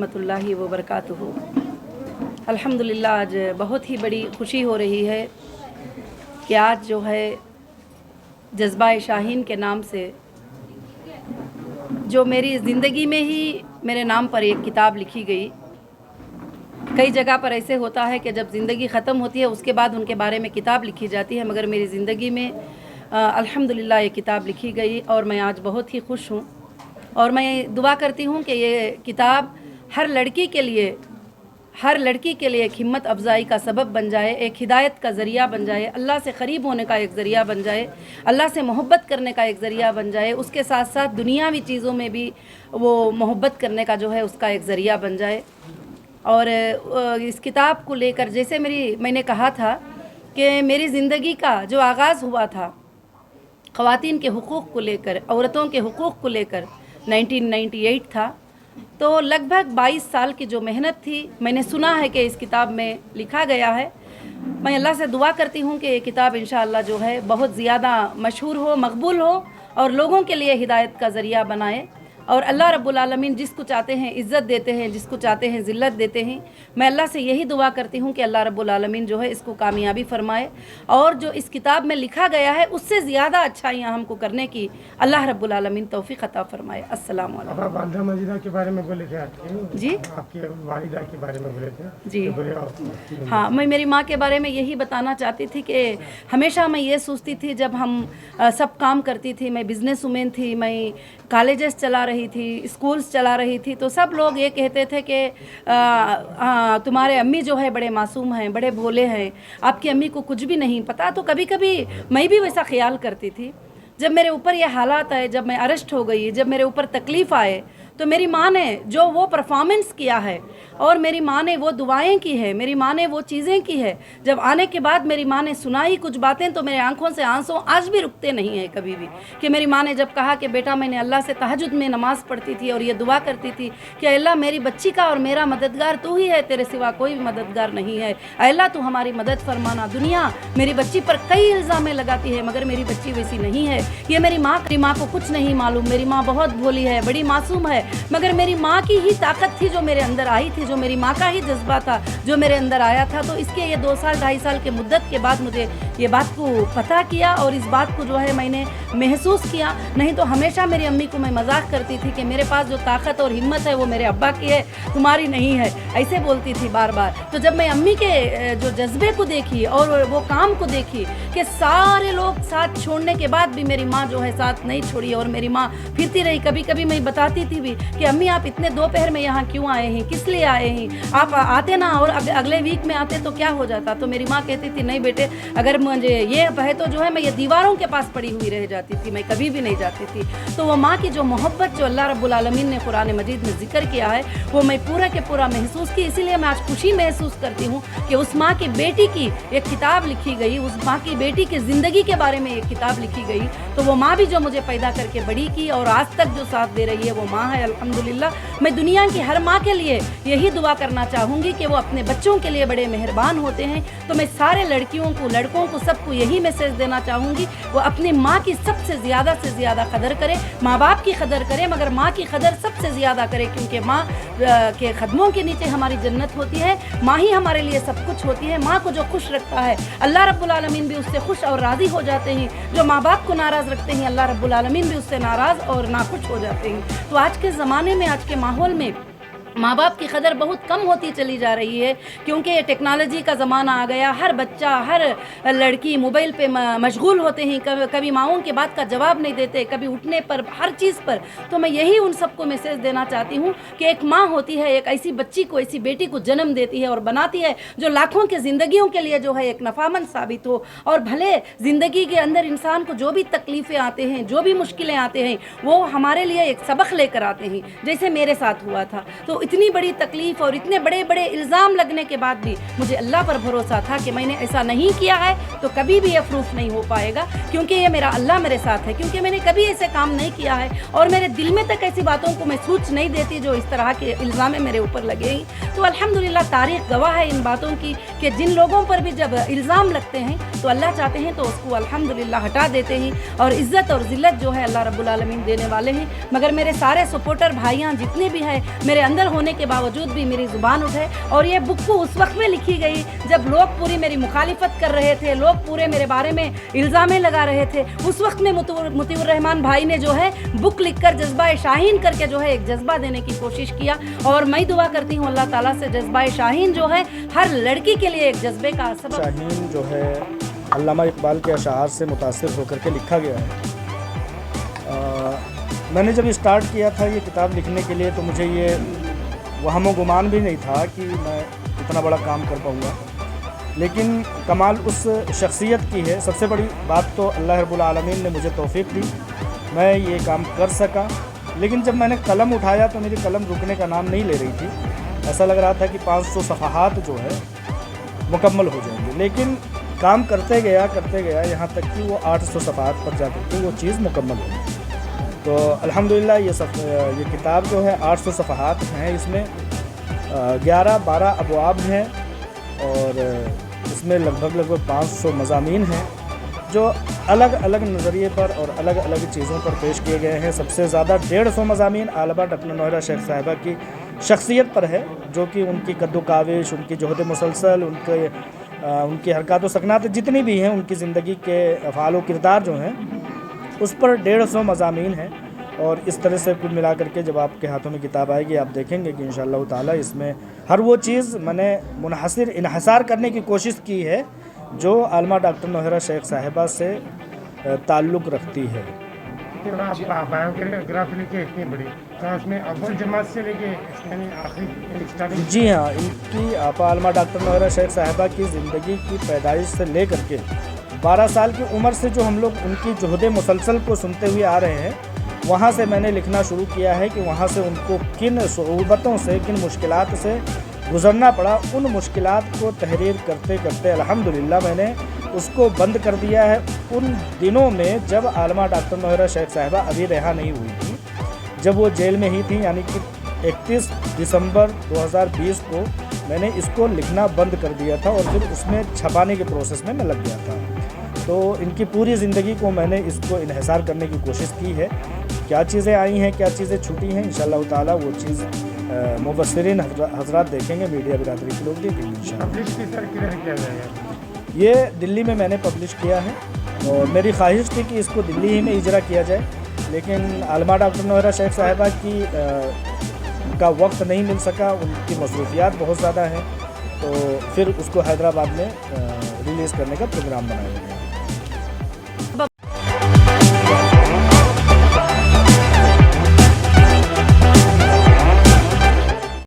रहमतुल्लाहि व बरकातुहू। अल्हम्दुलिल्लाह आज बहुत ही बड़ी खुशी हो रही है कि आज जो है जज्बा शाहीन के नाम से जो मेरी ज़िंदगी में ही मेरे नाम पर एक किताब लिखी गई। कई जगह पर ऐसे होता है कि जब ज़िंदगी ख़त्म होती है उसके बाद उनके बारे में किताब लिखी जाती है, मगर मेरी ज़िंदगी में अल्हम्दुलिल्लाह ये किताब लिखी गई और मैं आज बहुत ही खुश हूँ। और मैं दुआ करती हूँ कि ये किताब हर लड़की के लिए एक हिम्मत अफजाई का सबब बन जाए, एक हिदायत का ज़रिया बन जाए, अल्लाह से क़रीब होने का एक ज़रिया बन जाए, अल्लाह से मोहब्बत करने का एक ज़रिया बन जाए, उसके साथ साथ दुनियावी चीज़ों में भी वो मोहब्बत करने का जो है उसका एक ज़रिया बन जाए। और इस किताब को लेकर जैसे मैंने कहा था कि मेरी ज़िंदगी का जो आगाज़ हुआ था ख़वातीन के हुकूक़ को लेकर, औरतों के हुकूक़ को लेकर 1998 था। तो लगभग 22 साल की जो मेहनत थी, मैंने सुना है कि इस किताब में लिखा गया है। मैं अल्लाह से दुआ करती हूँ कि ये किताब इंशाअल्लाह जो है बहुत ज़्यादा मशहूर हो, मकबूल हो और लोगों के लिए हिदायत का ज़रिया बनाए। और अल्लाह रब्बुल आलमीन जिसको चाहते हैं इज़्ज़त देते हैं, जिसको चाहते हैं ज़िल्लत देते हैं। मैं अल्लाह से यही दुआ करती हूँ कि अल्लाह रब्बुल आलमीन जो है इसको कामयाबी फरमाए और जो इस किताब में लिखा गया है उससे ज़्यादा अच्छाइयाँ हमको करने की अल्लाह रब्बुल आलमीन तौफ़ीक़ अता फरमाए। अस्सलाम वालेकुम। आप वालिदा मजीदा के बारे में बोले थे आपकी? जी, आपकी वालिदा के बारे में बोले थे जी। हाँ, मैं मेरी माँ के बारे में यही बताना चाहती थी कि हमेशा मैं ये सोचती थी, जब हम सब काम करती थी, मैं बिज़नेस वुमेन थी, मैं कॉलेजेस चला रही थी, स्कूल्स चला रही थी, तो सब लोग ये कहते थे कि तुम्हारे अम्मी जो है बड़े मासूम हैं, बड़े भोले हैं, आपकी अम्मी को कुछ भी नहीं पता। तो कभी कभी मैं भी वैसा ख्याल करती थी। जब मेरे ऊपर ये हालात आए, जब मैं अरेस्ट हो गई, जब मेरे ऊपर तकलीफ़ आए, तो मेरी माँ ने जो वो परफॉर्मेंस किया है और मेरी माँ ने वो दुआएं की है, मेरी माँ ने वो चीज़ें की है, जब आने के बाद मेरी माँ ने सुनाई कुछ बातें तो मेरे आंखों से आंसू आज भी रुकते नहीं हैं कभी भी। कि मेरी माँ ने जब कहा कि बेटा मैंने अल्लाह से तहज्जुद में नमाज़ पढ़ती थी और ये दुआ करती थी कि अल्लाह मेरी बच्ची का और मेरा मददगार तू ही है, तेरे सिवा कोई भी मददगार नहीं है, अल्लाह तू हमारी मदद फरमाना। दुनिया मेरी बच्ची पर कई इल्ज़ामें लगाती है मगर मेरी बच्ची वैसी नहीं है। ये मेरी माँ को कुछ नहीं मालूम, मेरी माँ बहुत भोली है, बड़ी मासूम है, मगर मेरी माँ की ही ताकत थी जो मेरे अंदर आई थी, जो मेरी माँ का ही जज्बा था जो मेरे अंदर आया था। तो इसके ये 2 साल 2.5 साल के मुद्दत के बाद मुझे ये बात को पता किया और इस बात को जो है मैंने महसूस किया। नहीं तो हमेशा मेरी अम्मी को मैं मजाक करती थी कि मेरे पास जो ताकत और हिम्मत है वो मेरे अब्बा की है, तुम्हारी नहीं है, ऐसे बोलती थी बार बार। तो जब मैं अम्मी के जो जज्बे को देखी और वो काम को देखी कि सारे लोग साथ छोड़ने के बाद भी मेरी माँ जो है साथ नहीं छोड़ी और मेरी माँ फिरती रही। कभी कभी मैं बताती थी भी कि अम्मी आप इतने दोपहर में यहाँ क्यों आए हैं, किस लिए आए हैं, आप आते ना और अगले वीक में आते तो क्या हो जाता। तो मेरी माँ कहती थी नहीं बेटे, अगर मुझे ये है तो जो है मैं ये दीवारों के पास पड़ी हुई रह जाती थी, मैं कभी भी नहीं जाती थी। तो वो माँ की जो मोहब्बत जो अल्लाह रब्बुल आलमीन ने कुरान मजीद में जिक्र किया है वो मैं पूरा के पूरा महसूस की। इसीलिए मैं आज खुशी महसूस करती हूँ कि उस माँ की बेटी की एक किताब लिखी गई, उस माँ की बेटी की ज़िंदगी के बारे में एक किताब लिखी गई। तो वो माँ भी जो मुझे पैदा करके बड़ी की और आज तक जो साथ दे रही है वो माँ है। अल्हम्दुलिल्लाह मैं दुनिया की हर माँ के लिए यही दुआ करना चाहूँगी कि वो अपने बच्चों के लिए बड़े मेहरबान होते हैं। तो मैं सारे लड़कियों को, लड़कों को, सबको यही मैसेज देना चाहूँगी, वो अपनी माँ की सबसे ज़्यादा कदर करे, माँ बाप की कदर करे, मगर माँ की कदर सबसे ज़्यादा करे, क्योंकि माँ के कदमों के नीचे हमारी जन्नत होती है। माँ ही हमारे लिए सब कुछ होती है। माँ को जो खुश रखता है अल्लाह रब्बुल आलमीन भी उससे खुश और राज़ी हो जाते हैं। जो माँ बाप को नाराज़ रखते हैं अल्लाह रब्बुल आलमीन भी उससे नाराज़ और नाखुश हो जाते हैं। तो आज के ज़माने में, आज के माहौल में माँ बाप की कदर बहुत कम होती चली जा रही है, क्योंकि ये टेक्नोलॉजी का ज़माना आ गया। हर बच्चा, हर लड़की मोबाइल पे मशगूल होते हैं, कभी माँओं की बात का जवाब नहीं देते, कभी उठने पर, हर चीज़ पर। तो मैं यही उन सबको मैसेज देना चाहती हूँ कि एक माँ होती है, एक ऐसी बच्ची को, ऐसी बेटी को जन्म देती है और बनाती है जो लाखों के ज़िंदगियों के लिए जो है एक नफ़ामंद साबित हो। और भले ज़िंदगी के अंदर इंसान को जो भी तकलीफ़ें आते हैं, जो भी मुश्किलें आते हैं, वो हमारे लिए एक सबक लेकर आते हैं, जैसे मेरे साथ हुआ था। तो इतनी बड़ी तकलीफ़ और इतने बड़े बड़े इल्ज़ाम लगने के बाद भी मुझे अल्लाह पर भरोसा था कि मैंने ऐसा नहीं किया है तो कभी भी ये प्रूफ नहीं हो पाएगा, क्योंकि ये मेरा अल्लाह मेरे साथ है, क्योंकि मैंने कभी ऐसे काम नहीं किया है और मेरे दिल में तक ऐसी बातों को मैं सोच नहीं देती जो इस तरह के इल्ज़ाम मेरे ऊपर लगे ही। तो अल्हम्दुलिल्लाह तारीख़ गवाह है इन बातों की कि जिन लोगों पर भी जब इल्ज़ाम लगते हैं तो अल्लाह चाहते हैं तो उसको अल्हम्दुलिल्लाह हटा देते हैं और इज़्ज़त और ज़िल्लत जो है अल्लाह रब्बुल आलमीन देने वाले हैं। मगर मेरे सारे सपोर्टर भाइयाँ जितने भी हैं, मेरे अंदर ہونے کے باوجود بھی میری زبان اٹھے. اور یہ بک کو اس وقت میں لکھی گئی جب لوگ پوری میری مخالفت کر رہے تھے, لوگ پورے میرے بارے میں الزامیں لگا رہے تھے. اس وقت میں مطیع الرحمان بھائی نے جو ہے بک لکھ کر جذبہ شاہین کر کے جو ہے ایک جذبہ دینے کی کوشش کیا. اور میں دعا کرتی ہوں اللہ تعالیٰ سے جذبہ شاہین جو ہے ہر لڑکی کے لیے ایک جذبے کا سبب. شاہین جو ہے علامہ اقبال کے اشعار سے متاثر ہو کر کے لکھا گیا ہے. میں نے جب اسٹارٹ کیا تھا یہ کتاب لکھنے کے لیے تو مجھے یہ وہم و گمان بھی نہیں تھا کہ میں اتنا بڑا کام کر پاؤں گا, لیکن کمال اس شخصیت کی ہے. سب سے بڑی بات تو اللہ رب العالمین نے مجھے توفیق دی, میں یہ کام کر سکا. لیکن جب میں نے قلم اٹھایا تو میری قلم رکنے کا نام نہیں لے رہی تھی. ایسا لگ رہا تھا کہ 500 صفحات جو ہے مکمل ہو جائیں گے, لیکن کام کرتے گیا یہاں تک کہ وہ 800 صفحات پر جا کر کے وہ چیز مکمل ہوئی. تو الحمدللہ یہ کتاب جو ہے 800 صفحات ہیں. اس میں 11-12 ابواب ہیں اور اس میں لگ بھگ 500 مضامین ہیں جو الگ الگ نظریے پر اور الگ الگ چیزوں پر پیش کیے گئے ہیں. سب سے زیادہ 150 مضامین علامہ ڈاکٹر نوحیرہ شیخ صاحبہ کی شخصیت پر ہے, جو کہ ان کی قد و کاوش, ان کی جہد مسلسل, ان کی حرکات و سکنات جتنی بھی ہیں, ان کی زندگی کے افعال و کردار جو ہیں اس پر 150 مضامین ہیں. اور اس طرح سے کل ملا کر کے جب آپ کے ہاتھوں میں کتاب آئے گی آپ دیکھیں گے کہ انشاءاللہ تعالیٰ اس میں ہر وہ چیز میں نے انحصار کرنے کی کوشش کی ہے جو علامہ ڈاکٹر نوحیرہ شیخ صاحبہ سے تعلق رکھتی ہے. آپ بایوگرافی لکھے اتنی بڑی, تو اس میں اول جماعت سے لے کے یعنی آخری اسٹارٹنگ. جی ہاں, ان کی آپا علامہ ڈاکٹر نوحیرہ شیخ صاحبہ کی زندگی کی پیدائش سے لے کر کے 12 سال کی عمر سے جو ہم لوگ ان کی جہد مسلسل کو سنتے ہوئے آ رہے ہیں, وہاں سے میں نے لکھنا شروع کیا ہے کہ وہاں سے ان کو کن صعوبتوں سے, کن مشکلات سے گزرنا پڑا. ان مشکلات کو تحریر کرتے کرتے الحمدللہ میں نے اس کو بند کر دیا ہے. ان دنوں میں جب علامہ ڈاکٹر نوحیرہ شیخ صاحبہ ابھی رہا نہیں ہوئی تھی, جب وہ جیل میں ہی تھی, یعنی کہ 31 دسمبر 2020 کو میں نے اس کو لکھنا بند کر دیا تھا اور پھر اس میں چھپانے کے پروسیس میں لگ گیا تھا. تو ان کی پوری زندگی کو میں نے اس کو انحصار کرنے کی کوشش کی ہے. کیا چیزیں آئی ہیں, کیا چیزیں چھوٹی ہیں, انشاءاللہ تعالیٰ وہ چیز مبصرین حضرات دیکھیں گے, میڈیا برادری کے لوگ دیکھیں گے انشاءاللہ. یہ دلی میں میں نے پبلش کیا ہے اور میری خواہش تھی کہ اس کو دلی ہی میں اجرا کیا جائے, لیکن علامہ ڈاکٹر نوحیرہ شیخ صاحبہ کی کا وقت نہیں مل سکا, ان کی مصروفیات بہت زیادہ ہیں, تو پھر اس کو حیدرآباد میں ریلیز کرنے کا پروگرام بنایا گیا.